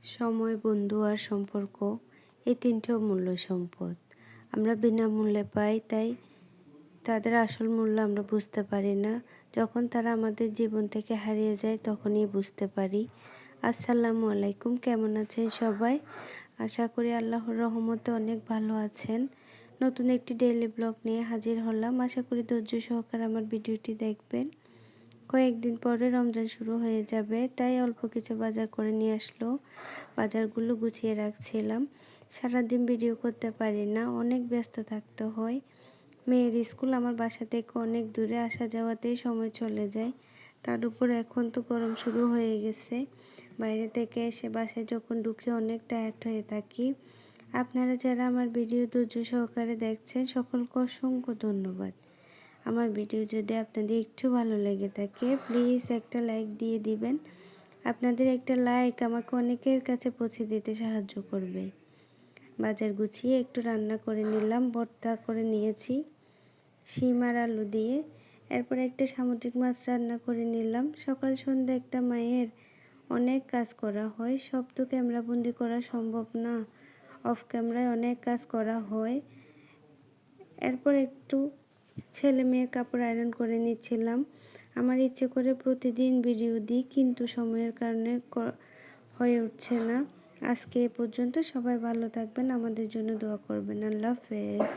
সময়, বন্ধু আর সম্পর্ক এই তিনটে অমূল্য সম্পদ। আমরা বিনামূল্যে পাই, তাই তাদের আসল মূল্য আমরা বুঝতে পারি না। যখন তারা আমাদের জীবন থেকে হারিয়ে যায় তখনই বুঝতে পারি। আসসালামু আলাইকুম, কেমন আছেন সবাই? আশা করি আল্লাহর রহমতে অনেক ভালো আছেন। নতুন একটি ডেইলি ব্লগ নিয়ে হাজির হলাম। আশা করি ধৈর্য সহকারে আমার ভিডিওটি দেখবেন। কয়েকদিন পরে রমজান শুরু হয়ে যাবে, তাই অল্প কিছু বাজার করে নিয়ে আসলো। বাজারগুলো গুছিয়ে রাখছিলাম। সারাদিন ভিডিও করতে পারি না, অনেক ব্যস্ত থাকতে হয়। মেয়ের স্কুল আমার বাসা থেকে অনেক দূরে, আসা যাওয়াতেই সময় চলে যায়। তার উপর এখন তো গরম শুরু হয়ে গেছে। বাইরে থেকে এসে বাসায় যখন ঢুকে অনেক টায়ার্ড হয়ে থাকি। আপনারা যারা আমার ভিডিও ধৈর্য সহকারে দেখছেন সকলকে অসংখ্য ধন্যবাদ। আমার ভিডিও যদি আপনাদের একটু ভালো লেগে থাকে প্লিজ একটা লাইক দিয়ে দিবেন। আপনাদের একটা লাইক আমাকে অনেকের কাছে পৌঁছে দিতে সাহায্য করবে। বাজার গুছিয়ে একটু রান্না করে নিলাম। ভর্তা করে নিয়েছি শিম আর আলু দিয়ে। এরপর একটা সামুদ্রিক মাছ রান্না করে নিলাম। সকাল সন্ধ্যা একটা মায়ের অনেক কাজ করা হয়, সব তো ক্যামেরাবন্দি করা সম্ভব না। অফ ক্যামেরায় অনেক কাজ করা হয়। এরপর একটু ছেলে মেয়ের কাপড় আয়রন করে নিচ্ছিলাম। আমার ইচ্ছে করে প্রতিদিন ভিডিও দিই, কিন্তু সময়ের কারণে হয়ে উঠছে না। আজকে এ পর্যন্ত। সবাই ভালো থাকবেন, আমাদের জন্য দোয়া করবেন। আল্লাহ হাফেজ।